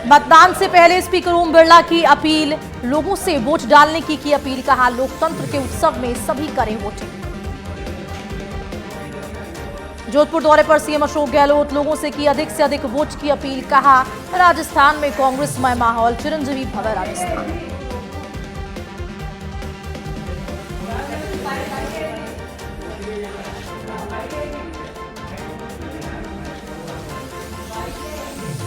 मतदान से पहले स्पीकर ओम बिरला की अपील, लोगों से वोट डालने की अपील। कहा, लोकतंत्र के उत्सव में सभी करें वोटिंग। जोधपुर दौरे पर सीएम अशोक गहलोत, लोगों से की अधिक से अधिक वोट की अपील। कहा, राजस्थान में कांग्रेसमय माहौल, चिरंजीवी भव राजस्थान।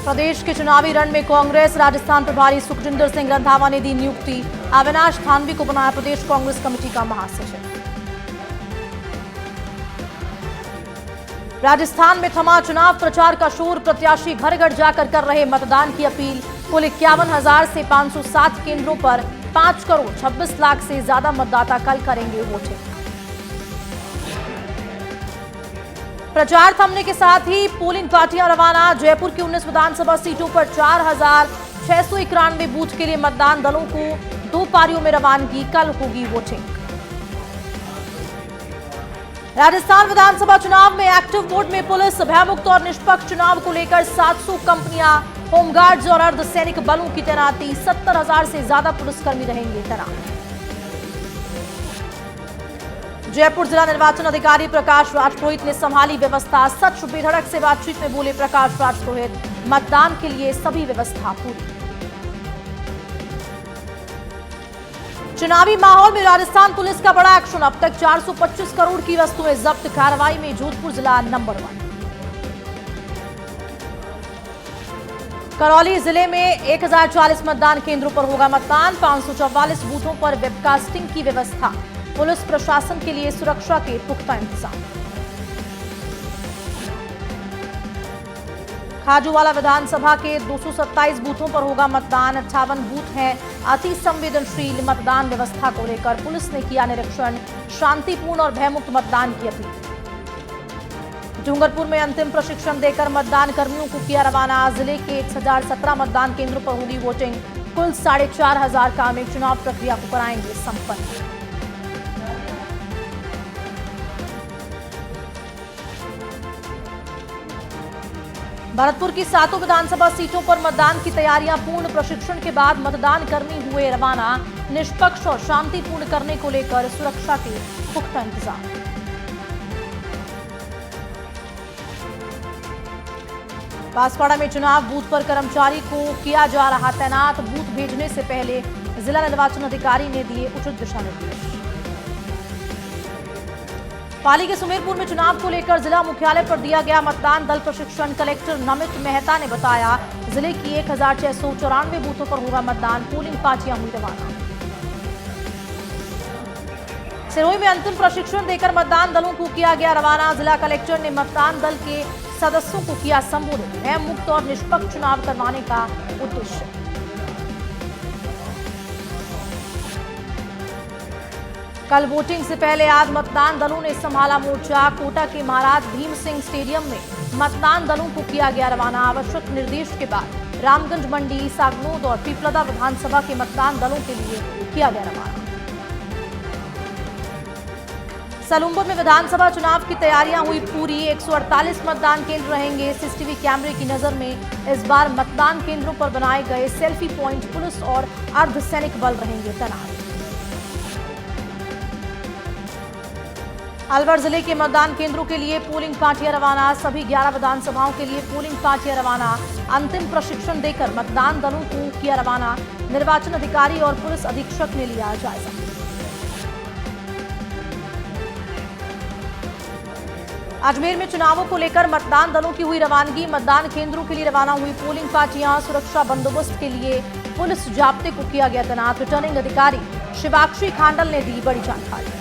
प्रदेश के चुनावी रण में कांग्रेस, राजस्थान प्रभारी सुखजिंदर सिंह रंधावा ने दी नियुक्ति। अविनाश थानवी को बनाया प्रदेश कांग्रेस कमेटी का महासचिव। राजस्थान में थमा चुनाव प्रचार का शोर, प्रत्याशी घर घर जाकर कर रहे मतदान की अपील। कुल 51,000 से 507 केंद्रों पर 5 करोड़ 26 लाख से ज्यादा मतदाता कल करेंगे वोटिंग। प्रचार थमने के साथ ही पोलिंग पार्टियां रवाना। जयपुर की 19 विधानसभा सीटों पर 4,691 बूथ के लिए मतदान दलों को 2 पारियों में रवानगी। कल होगी वोटिंग। राजस्थान विधानसभा चुनाव में एक्टिव मोड में पुलिस, भयमुक्त और निष्पक्ष चुनाव को लेकर 700 कंपनियां, होमगार्ड्स और अर्धसैनिक बलों की तैनाती। 70,000 से ज्यादा पुलिसकर्मी रहेंगे तैनात। जयपुर जिला निर्वाचन अधिकारी प्रकाश राजपुरोहित ने संभाली व्यवस्था। सच बेधड़क से बातचीत में बोले प्रकाश राजपुरोहित, मतदान के लिए सभी व्यवस्था पूरी। चुनावी माहौल में राजस्थान पुलिस का बड़ा एक्शन। अब तक 425 करोड़ की वस्तुएं जब्त। कार्रवाई में जोधपुर जिला नंबर 1। करौली जिले में 1040 मतदान केंद्रों पर होगा मतदान। 544 बूथों पर वेबकास्टिंग की व्यवस्था। पुलिस प्रशासन के लिए सुरक्षा के पुख्ता इंतजाम। खाजूवाला विधानसभा के 227 बूथों पर होगा मतदान। 58 बूथ हैं अति संवेदनशील। मतदान व्यवस्था को लेकर पुलिस ने किया निरीक्षण। शांतिपूर्ण और भयमुक्त मतदान की अपील। डूंगरपुर में अंतिम प्रशिक्षण देकर मतदान कर्मियों को किया रवाना। जिले के 1017 मतदान केंद्रों पर होगी वोटिंग। कुल 4,500 कार्मिक चुनाव प्रक्रिया को कराएंगे संपन्न। भरतपुर की 7 विधानसभा सीटों पर मतदान की तैयारियां पूर्ण। प्रशिक्षण के बाद मतदान कर्मी हुए रवाना। निष्पक्ष और शांतिपूर्ण करने को लेकर सुरक्षा के पुख्ता इंतजाम। बांसवाड़ा में चुनाव बूथ पर कर्मचारी को किया जा रहा तैनात। बूथ भेजने से पहले जिला निर्वाचन अधिकारी ने दिए उचित दिशा निर्देश। पाली के सुमेरपुर में चुनाव को लेकर जिला मुख्यालय पर दिया गया मतदान दल प्रशिक्षण। कलेक्टर नमित मेहता ने बताया, जिले की 1,694 बूथों पर होगा मतदान। पोलिंग पार्टियां हुई रवाना। सिरोही में अंतिम प्रशिक्षण देकर मतदान दलों को किया गया रवाना। जिला कलेक्टर ने मतदान दल के सदस्यों को किया संबोधित। भय मुक्त और निष्पक्ष चुनाव करवाने का उद्देश्य। कल वोटिंग से पहले आज मतदान दलों ने संभाला मोर्चा। कोटा के महाराज भीम सिंह स्टेडियम में मतदान दलों को किया गया रवाना। आवश्यक निर्देश के बाद रामगंज मंडी, सागनोद और पीपलदा विधानसभा के मतदान दलों के लिए किया गया रवाना। सलूम्बर में विधानसभा चुनाव की तैयारियां हुई पूरी। 148 मतदान केंद्र रहेंगे। सीसीटीवी कैमरे की नजर में इस बार मतदान केंद्रों पर बनाए गए सेल्फी पॉइंट। पुलिस और अर्धसैनिक बल रहेंगे तैनात। अलवर जिले के मतदान केंद्रों के लिए पोलिंग पार्टियां रवाना। सभी 11 विधानसभाओं के लिए पोलिंग पार्टियां रवाना। अंतिम प्रशिक्षण देकर मतदान दलों को किया रवाना। निर्वाचन अधिकारी और पुलिस अधीक्षक ने लिया जायजा। अजमेर में चुनावों को लेकर मतदान दलों की हुई रवानगी। मतदान केंद्रों के लिए रवाना हुई पोलिंग पार्टियां। सुरक्षा बंदोबस्त के लिए पुलिस जाब्ते को किया गया तैनात। रिटर्निंग अधिकारी शिवाक्षी खांडल ने दी बड़ी जानकारी।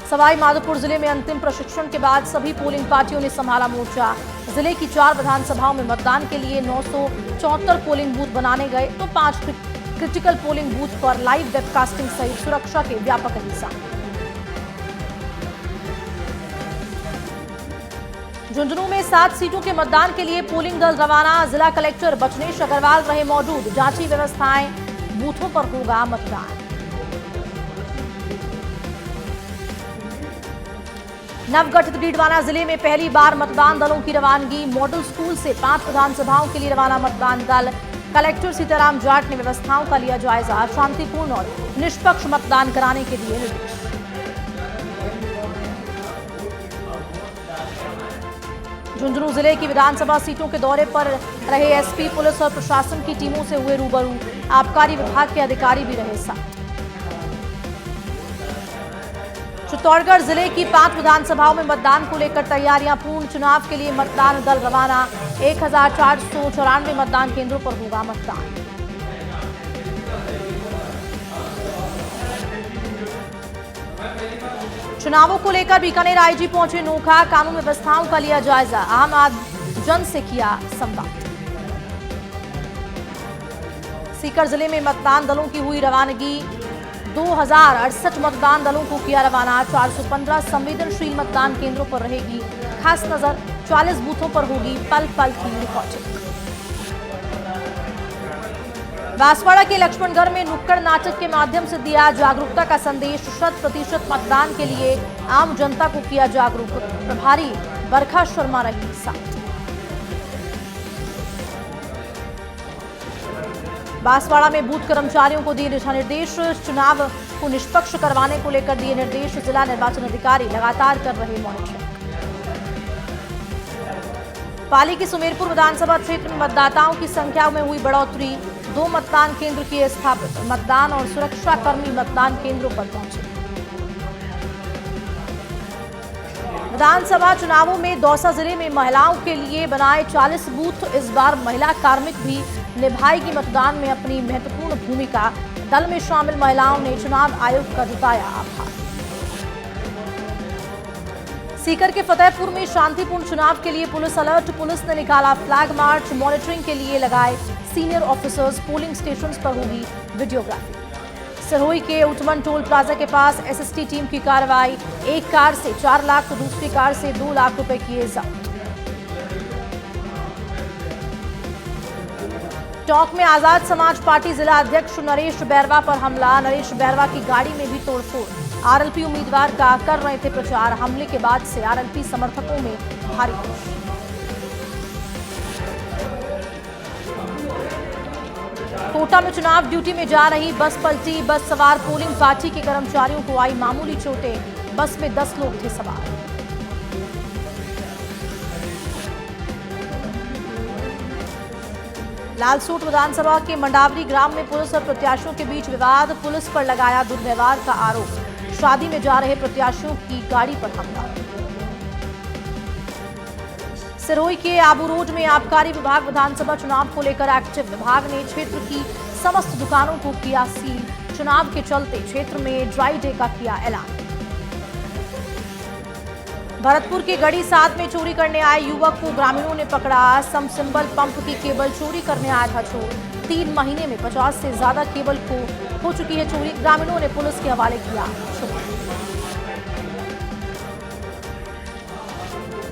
सवाई माधोपुर जिले में अंतिम प्रशिक्षण के बाद सभी पोलिंग पार्टियों ने संभाला मोर्चा। जिले की 4 विधानसभाओं में मतदान के लिए 974 पोलिंग बूथ बनाने गए तो 5 क्रिटिकल पोलिंग बूथ पर लाइव वेबकास्टिंग सहित सुरक्षा के व्यापक इंतजाम। झुंझुनू में 7 सीटों के मतदान के लिए पोलिंग दल रवाना। जिला कलेक्टर बचनेश अग्रवाल रहे मौजूद। जांची व्यवस्थाएं, बूथों पर होगा मतदान। नवगठित डीडवाना जिले में पहली बार मतदान दलों की रवानगी। मॉडल स्कूल से 5 विधानसभाओं के लिए रवाना मतदान दल। कलेक्टर सीताराम जाट ने व्यवस्थाओं का लिया जायजा। शांतिपूर्ण और निष्पक्ष मतदान कराने के दिए निर्देश। झुंझुनू जिले की विधानसभा सीटों के दौरे पर रहे एसपी, पुलिस और प्रशासन की टीमों से हुए रूबरू। आबकारी विभाग के अधिकारी भी रहे साथ। चित्तौड़गढ़ जिले की 5 विधानसभाओं में मतदान को लेकर तैयारियां पूर्ण। चुनाव के लिए मतदान दल रवाना। 1494 मतदान केंद्रों पर होगा मतदान। चुनावों को लेकर बीकानेर आईजी पहुंचे नोखा। कानून व्यवस्थाओं का लिया जायजा। आम जन से किया संवाद। सीकर जिले में मतदान दलों की हुई रवानगी। 2068 मतदान दलों को किया रवाना। 415 संवेदनशील मतदान केंद्रों पर रहेगी खास नजर। 40 बूथों पर होगी पल पल की रिकॉर्डिंग। बांसवाड़ा के लक्ष्मणगढ़ में नुक्कड़ नाटक के माध्यम से दिया जागरूकता का संदेश। 100% मतदान के लिए आम जनता को किया जागरूक। प्रभारी बरखा शर्मा रही साथ। बांसवाड़ा में बूथ कर्मचारियों को दिए दिशा निर्देश। चुनाव को निष्पक्ष करवाने को लेकर दिए निर्देश। जिला निर्वाचन अधिकारी लगातार कर रहे मॉनिटरिंग। पाली के सुमेरपुर विधानसभा क्षेत्र में मतदाताओं की संख्या में हुई बढ़ोतरी। 2 मतदान केंद्र किए स्थापित। मतदान और सुरक्षा कर्मी मतदान केंद्रों पर पहुंचे। विधानसभा चुनावों में दौसा जिले में महिलाओं के लिए बनाए 40 बूथ। इस बार महिला कार्मिक भी निभाएगी मतदान में अपनी महत्वपूर्ण भूमिका। दल में शामिल महिलाओं ने चुनाव आयोग का जताया आभार। सीकर के फतेहपुर में शांतिपूर्ण चुनाव के लिए पुलिस अलर्ट। पुलिस ने निकाला फ्लैग मार्च। मॉनिटरिंग के लिए लगाए सीनियर ऑफिसर्स। पोलिंग स्टेशंस पर होगी वीडियोग्राफी। सिरोही के उटमन टोल प्लाजा के पास एसएसटी टीम की कार्रवाई। एक कार से 4 लाख तो दूसरी कार से 2 लाख रुपए किए जब्त। टोंक में आजाद समाज पार्टी जिला अध्यक्ष नरेश बैरवा पर हमला। नरेश बैरवा की गाड़ी में भी तोड़फोड़। आरएलपी उम्मीदवार का कर रहे थे प्रचार। हमले के बाद से आरएलपी समर्थकों में भारी रोष। कोटा में चुनाव ड्यूटी में जा रही बस पलटी। बस सवार पोलिंग पार्टी के कर्मचारियों को आई मामूली चोटें। बस में 10 लोग थे सवार। लालसोट विधानसभा के मंडावरी ग्राम में पुलिस और प्रत्याशियों के बीच विवाद। पुलिस पर लगाया दुर्व्यवहार का आरोप। शादी में जा रहे प्रत्याशियों की गाड़ी पर हमला। सिरोही के आबू रोड में आबकारी विभाग विधानसभा चुनाव को लेकर एक्टिव। विभाग ने क्षेत्र की समस्त दुकानों को किया सील। चुनाव के चलते क्षेत्र में ड्राई डे का किया ऐलान। भरतपुर के गढ़ी 7 में चोरी करने आए युवक को ग्रामीणों ने पकड़ा। सम सिंबल पंप की केबल चोरी करने आया था चोर। 3 महीने में 50 से ज्यादा केबल को हो चुकी है चोरी। ग्रामीणों ने पुलिस के हवाले किया।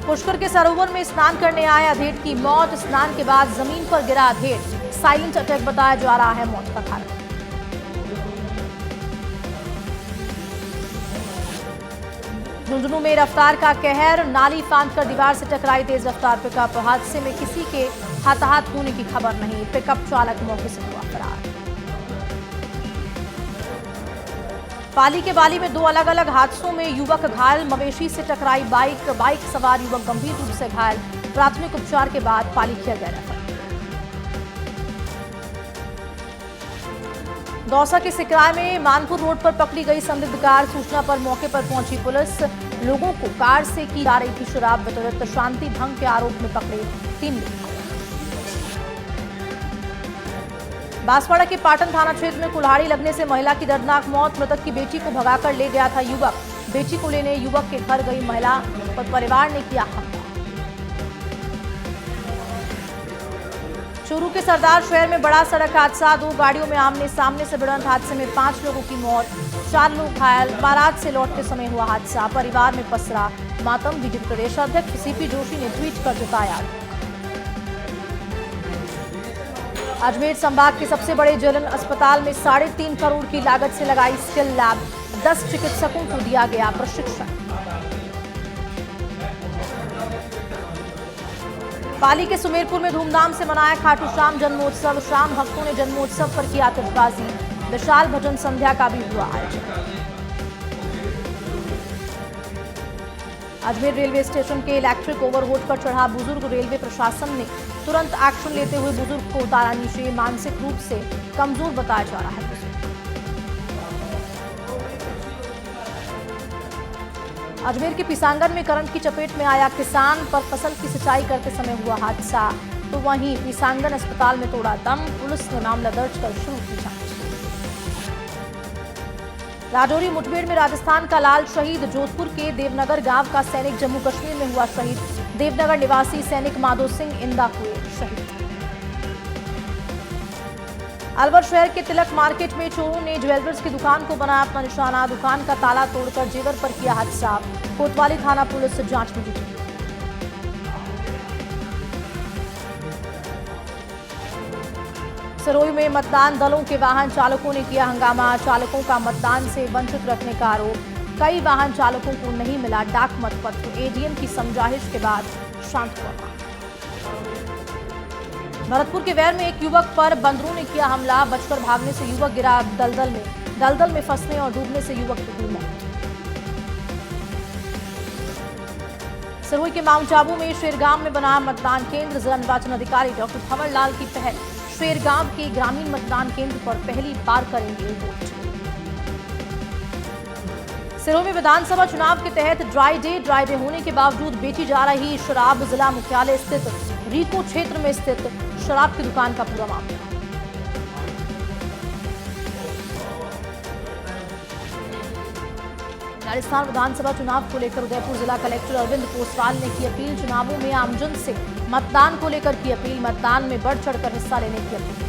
पुष्कर के सरोवर में स्नान करने आए अधेड़ की मौत। स्नान के बाद जमीन पर गिरा अधेड़। साइलेंट अटैक बताया जा रहा है मौत का कारण। झुंझुनू में रफ्तार का कहर। नाली फांदकर दीवार से टकराई तेज रफ्तार पिकअप। हादसे में किसी के हताहत होने की खबर नहीं। पिकअप चालक मौके से हुआ फरार। पाली के बाली में 2 अलग अलग हादसों में युवक घायल। मवेशी से टकराई बाइक सवार युवक गंभीर रूप से घायल। प्राथमिक उपचार के बाद पाली किया गया रेफर। दौसा के सिकराय में मानपुर रोड पर पकड़ी गई संदिग्ध कार। सूचना पर मौके पर पहुंची पुलिस। लोगों को कार से की जा रही थी शराब वितरित। शांति भंग के आरोप में पकड़े 3 लोग। बांसवाड़ा के पाटन थाना क्षेत्र में कुल्हाड़ी लगने से महिला की दर्दनाक मौत। मृतक की बेटी को भगाकर ले गया था युवक। बेटी को लेने युवक के घर गई महिला पर परिवार ने किया हमला। चूरू के सरदार शहर में बड़ा सड़क हादसा। 2 गाड़ियों में आमने सामने से भिड़ंत। हादसे में 5 लोगों की मौत, 4 लोग घायल। बारात से लौटते समय हुआ हादसा। परिवार में पसरा मातम। बीजेपी प्रदेश अध्यक्ष सीपी जोशी ने ट्वीट कर जताया। अजमेर संभाग के सबसे बड़े जनरल अस्पताल में 3.5 करोड़ की लागत से लगाई स्किल लैब। 10 चिकित्सकों को दिया गया प्रशिक्षण। पाली के सुमेरपुर में धूमधाम से मनाया खाटू श्याम जन्मोत्सव। श्याम भक्तों ने जन्मोत्सव पर की आतिशबाजी। विशाल भजन संध्या का भी हुआ आयोजन। अजमेर रेलवे स्टेशन के इलेक्ट्रिक ओवरहोड पर चढ़ा बुजुर्ग। रेलवे प्रशासन ने तुरंत एक्शन लेते हुए बुजुर्ग को उतारा नीचे। मानसिक रूप से कमजोर बताया जा रहा है। अजमेर के पिसांगन में करंट की चपेट में आया किसान। पर फसल की सिंचाई करते समय हुआ हादसा। तो वहीं पिसांगन अस्पताल में तोड़ा दम। पुलिस ने मामला दर्ज कर शुरू की जांच। राजौरी मुठभेड़ में राजस्थान का लाल शहीद। जोधपुर के देवनगर गांव का सैनिक जम्मू कश्मीर में हुआ शहीद। देवनगर निवासी सैनिक माधो सिंह इंदा हुए शहीद। अलवर शहर के तिलक मार्केट में चोरों ने ज्वेलर्स की दुकान को बनाया अपना निशाना। दुकान का ताला तोड़कर जेवर पर किया हाथ साफ। कोतवाली थाना पुलिस जांच में जुटी। सिरोही में मतदान दलों के वाहन चालकों ने किया हंगामा। चालकों का मतदान से वंचित रखने का आरोप। कई वाहन चालकों को नहीं मिला डाक मतपत्र। एडीएम की समझाइश के बाद शांत हुआ। भरतपुर के वैर में एक युवक पर बंदरों ने किया हमला। बचकर भागने से युवक गिरा दलदल में फंसने और डूबने से युवक की हुई मौत। सिरोही के माउंट आबू में शेरगांव में बना मतदान केंद्र। जिला निर्वाचन अधिकारी डॉक्टर भंवर लाल की पहल। शेरगांव के ग्रामीण मतदान केंद्र पर पहली बार करेंगे वोट। सिरोही में विधानसभा चुनाव के तहत ड्राई डे होने के बावजूद बेची जा रही शराब। जिला मुख्यालय स्थित रीको क्षेत्र में स्थित शराब की दुकान का पूरा मामला। राजस्थान विधानसभा चुनाव को लेकर उदयपुर जिला कलेक्टर अरविंद पोसवाल ने की अपील। चुनावों में आमजन से मतदान को लेकर की अपील। मतदान में बढ़ चढ़कर हिस्सा लेने की अपील।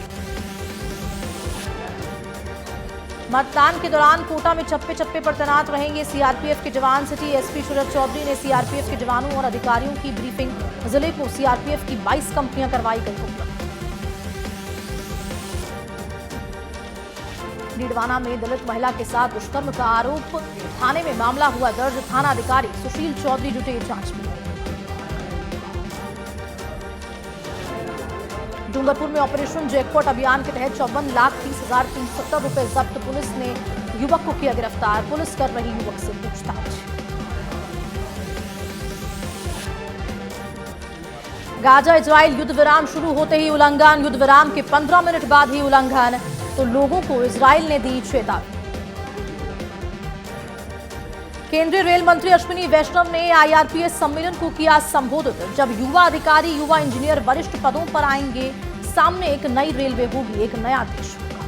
मतदान के दौरान कोटा में चप्पे चप्पे पर तैनात रहेंगे सीआरपीएफ के जवान। सिटी एसपी शरद चौधरी ने सीआरपीएफ के जवानों और अधिकारियों की ब्रीफिंग। जिले को सीआरपीएफ की 22 कंपनियां करवाई गई उपलब्ध। डीडवाना में दलित महिला के साथ दुष्कर्म का आरोप। थाने में मामला हुआ दर्ज। थाना अधिकारी सुशील चौधरी जुटे जांच में। डूंगरपुर में ऑपरेशन जैकपॉट अभियान के तहत 54,30,370 रुपए जब्त। पुलिस ने युवक को किया गिरफ्तार। पुलिस कर रही युवक से पूछताछ। गाजा इजराइल युद्ध विराम शुरू होते ही उल्लंघन। युद्ध विराम के 15 मिनट बाद ही उल्लंघन। तो लोगों को इजराइल ने दी चेतावनी। केंद्रीय रेल मंत्री अश्विनी वैष्णव ने आईआरपीएस सम्मेलन को किया संबोधित। जब युवा अधिकारी युवा इंजीनियर वरिष्ठ पदों पर आएंगे, सामने एक नई रेलवे होगी, एक नया देश होगा।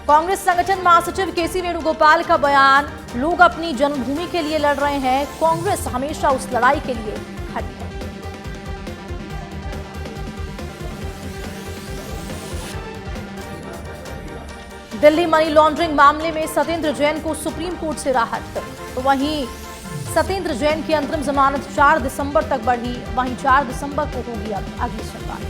कांग्रेस संगठन महासचिव केसी वेणुगोपाल का बयान। लोग अपनी जन्मभूमि के लिए लड़ रहे हैं। कांग्रेस हमेशा उस लड़ाई के लिए खड़ी है। दिल्ली मनी लॉन्ड्रिंग मामले में सत्येंद्र जैन को सुप्रीम कोर्ट से राहत। तो वहीं सत्येंद्र जैन की अंतरिम जमानत 4 दिसंबर तक बढ़ी। वहीं 4 दिसंबर को होगी अगली सुनवाई।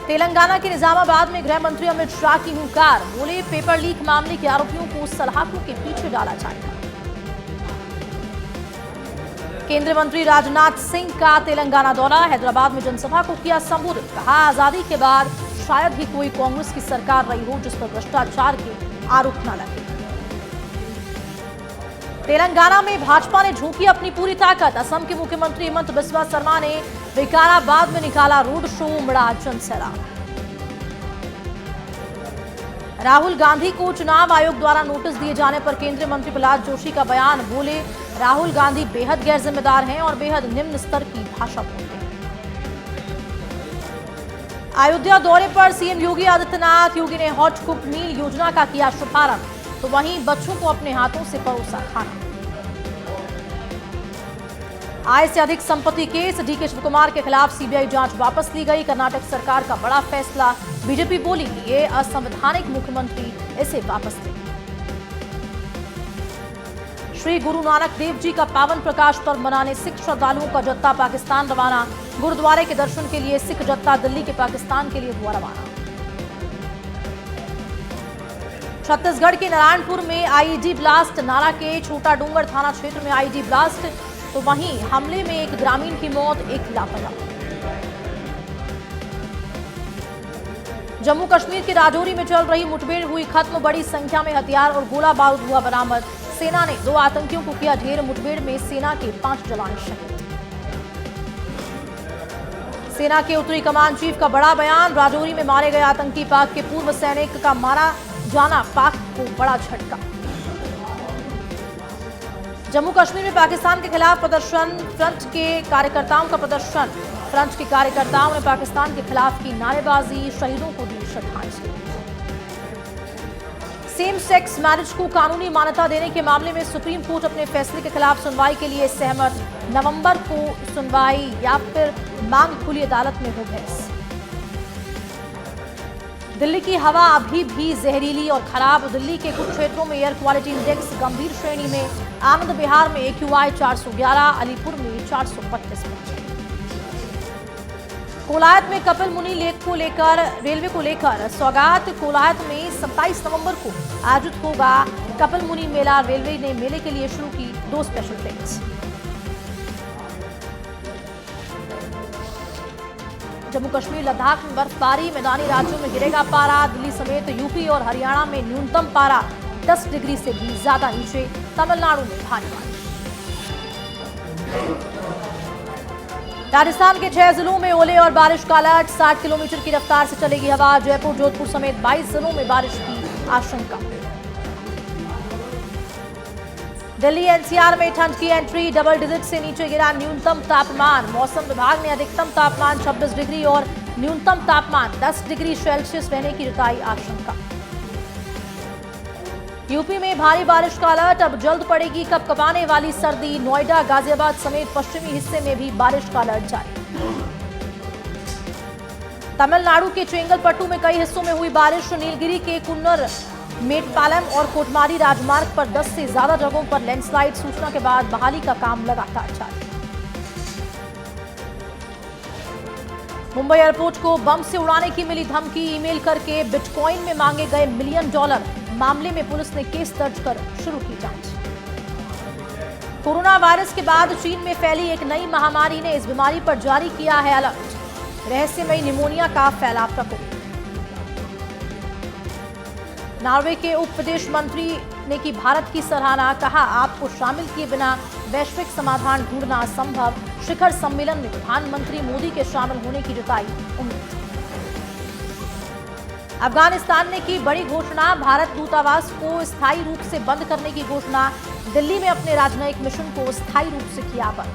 तेलंगाना के निजामाबाद में गृह मंत्री अमित शाह की हुंकार। बोले, पेपर लीक मामले के आरोपियों को सलाखों के पीछे डाला जाएगा। केंद्रीय मंत्री राजनाथ सिंह का तेलंगाना दौरा। हैदराबाद में जनसभा को किया संबोधित। कहा, आजादी के बाद शायद ही कोई कांग्रेस की सरकार रही हो जिस पर भ्रष्टाचार के आरोप न लगे। तेलंगाना में भाजपा ने झोंकी अपनी पूरी ताकत। असम के मुख्यमंत्री हेमंत बिस्वा शर्मा ने विकाराबाद में निकाला रोड शो। उमड़ा जनसैलाब। राहुल गांधी को चुनाव आयोग द्वारा नोटिस दिए जाने पर केंद्रीय मंत्री प्रहलाद जोशी का बयान। बोले, राहुल गांधी बेहद गैर जिम्मेदार हैं और बेहद निम्न स्तर की भाषा बोलते हैं। अयोध्या दौरे पर सीएम योगी आदित्यनाथ। योगी ने हॉट कुक मील योजना का किया शुभारंभ। तो वहीं बच्चों को अपने हाथों से परोसा खाना। आय से अधिक संपत्ति केस। डीके शिवकुमार के खिलाफ सीबीआई जांच वापस ली गई। कर्नाटक सरकार का बड़ा फैसला। बीजेपी बोली, ये असंवैधानिक, मुख्यमंत्री इसे वापस ले। श्री गुरु नानक देव जी का पावन प्रकाश पर्व मनाने सिख श्रद्धालुओं का जत्था पाकिस्तान रवाना। गुरुद्वारे के दर्शन के लिए सिख जत्था दिल्ली के पाकिस्तान के लिए हुआ रवाना। छत्तीसगढ़ के नारायणपुर में आईईडी ब्लास्ट, नाला के छोटा डूंगर थाना क्षेत्र में आईईडी ब्लास्ट, तो वहीं हमले में एक ग्रामीण की मौत, एक लापता। जम्मू कश्मीर के राजौरी में चल रही मुठभेड़ हुई खत्म, बड़ी संख्या में हथियार और गोला बारूद हुआ बरामद। सेना ने 2 आतंकियों को किया ढेर, मुठभेड़ में सेना के 5 जवान शहीद। सेना के उत्तरी कमान चीफ का बड़ा बयान, राजौरी में मारे गए आतंकी पाक के पूर्व सैनिक का मारा जाना पाक को बड़ा झटका। जम्मू कश्मीर में पाकिस्तान के खिलाफ प्रदर्शन, फ्रंट के कार्यकर्ताओं का प्रदर्शन, फ्रंट के कार्यकर्ताओं ने पाकिस्तान के खिलाफ की नारेबाजी, शहीदों को दी श्रद्धांजलि। सेम सेक्स मैरिज को कानूनी मान्यता देने के मामले में सुप्रीम कोर्ट अपने फैसले के खिलाफ सुनवाई के लिए सहमत, नवंबर को सुनवाई या फिर मांग खुली अदालत में हो बहस। दिल्ली की हवा अभी भी जहरीली और खराब, दिल्ली के कुछ क्षेत्रों में एयर क्वालिटी इंडेक्स गंभीर श्रेणी में, आनंद विहार में AQI 411, अलीपुर में 432 पहुंचे। कोलायत में कपिल मुनि लेक को लेकर रेलवे को लेकर सौगात, कोलायत में 27 नवंबर को आयोजित होगा कपिल मुनि मेला, रेलवे ने मेले के लिए शुरू की 2 स्पेशल ट्रेन्स। जम्मू कश्मीर लद्दाख में बर्फबारी, मैदानी राज्यों में गिरेगा पारा, दिल्ली समेत यूपी और हरियाणा में न्यूनतम पारा 10 डिग्री से भी ज्यादा नीचे, तमिलनाडु में भारी बारिश। राजस्थान के 6 जिलों में ओले और बारिश का अलर्ट, 60 किलोमीटर की रफ्तार से चलेगी हवा, जयपुर जोधपुर समेत 22 जिलों में बारिश की आशंका। दिल्ली NCR में ठंड की एंट्री, डबल डिजिट से नीचे गिरा न्यूनतम तापमान, मौसम विभाग ने अधिकतम तापमान 26 डिग्री और न्यूनतम तापमान 10 डिग्री सेल्सियस रहने की जताई आशंका। यूपी में भारी बारिश का अलर्ट, अब जल्द पड़ेगी कपकपाने वाली सर्दी, नोएडा गाजियाबाद समेत पश्चिमी हिस्से में भी बारिश का अलर्ट जारी। तमिलनाडु के चेंगलपट्टू में कई हिस्सों में हुई बारिश, नीलगिरी के कुन्नर, मेटपालम और कोटमारी राजमार्ग पर 10 से ज्यादा जगहों पर लैंडस्लाइड, सूचना के बाद बहाली का काम लगातार जारी। मुंबई एयरपोर्ट को बम से उड़ाने की मिली धमकी, ईमेल करके बिटकॉइन में मांगे गए $1 मिलियन, मामले में पुलिस ने केस दर्ज कर शुरू की जांच। कोरोना वायरस के बाद चीन में फैली एक नई महामारी ने इस बीमारी पर जारी किया है अलर्ट, रहस्यमयी निमोनिया का फैला प्रकोप। नॉर्वे के उप विदेश मंत्री ने की भारत की सराहना, कहा आपको शामिल किए बिना वैश्विक समाधान ढूंढना असंभव, शिखर सम्मेलन में प्रधानमंत्री मोदी के शामिल होने की जताई उम्मीद। अफगानिस्तान ने की बड़ी घोषणा, भारत दूतावास को स्थायी रूप से बंद करने की घोषणा, दिल्ली में अपने राजनयिक मिशन को स्थायी रूप से किया बंद।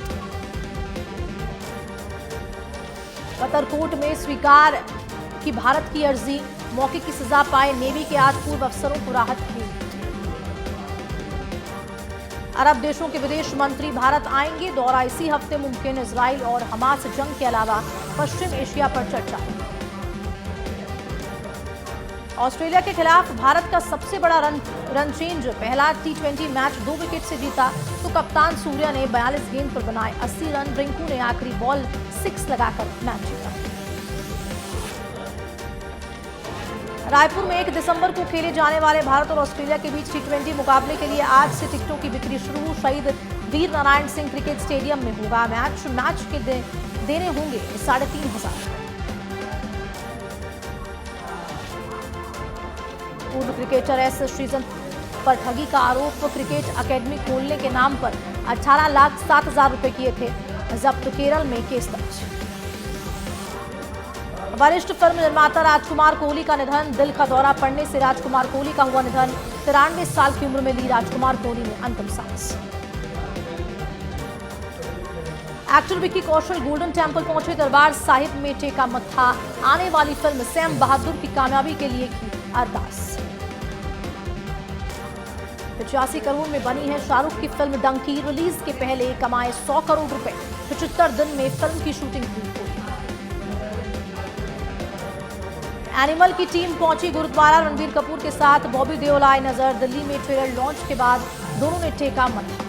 कतर कोर्ट में स्वीकार की भारत की अर्जी, मौके की सजा पाए नेवी के 8 पूर्व अफसरों को राहत की। अरब देशों के विदेश मंत्री भारत आएंगे, दौरा इसी हफ्ते मुमकिन, इजराइल और हमास जंग के अलावा पश्चिम एशिया पर चर्चा। ऑस्ट्रेलिया के खिलाफ भारत का सबसे बड़ा रन चेंज, पहला T20 मैच 2 विकेट से जीता, तो कप्तान सूर्या ने 42 गेंद पर बनाए 80 रन, रिंकू ने आखिरी बॉल 6 लगाकर मैच जीता। रायपुर में 1 दिसंबर को खेले जाने वाले भारत और ऑस्ट्रेलिया के बीच T20 मुकाबले के लिए आज से टिकटों की बिक्री शुरू, शहीद वीर नारायण सिंह क्रिकेट स्टेडियम में होगा मैच के देने होंगे 3,500। पूर्व क्रिकेटर S श्रीजन पर ठगी का आरोप, क्रिकेट अकेडमी खोलने के नाम पर 18,07,000 रुपए किए थे जब्त, केरल में केस दर्ज। वरिष्ठ फिल्म निर्माता राजकुमार कोहली का निधन, दिल का दौरा पड़ने से राजकुमार कोहली का हुआ निधन, 93 साल की उम्र में ली राजकुमार कोहली ने अंतिम सांस। Actor Vicky Kaushal golden temple पहुंचे, दरबार साहिब में टेका मत्था, आने वाली फिल्म सैम बहादुर की कामयाबी के लिए की अरदास। 85 करोड़ में बनी है शाहरुख की फिल्म डंकी, रिलीज के पहले कमाए 100 करोड़ रुपए, 75 दिन में फिल्म की शूटिंग पूरी। एनिमल की टीम पहुंची गुरुद्वारा, रणबीर कपूर के साथ बॉबी देओल आए नजर, दिल्ली में ट्रेलर लॉन्च के बाद दोनों ने टेका मत्था।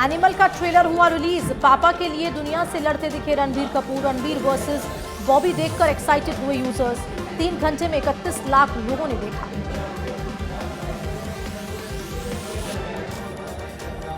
एनिमल का ट्रेलर हुआ रिलीज, पापा के लिए दुनिया से लड़ते दिखे रणबीर कपूर, रणबीर वर्सेस बॉबी देखकर एक्साइटेड हुए यूजर्स। 3 घंटे में 31 लाख लोगों ने देखा।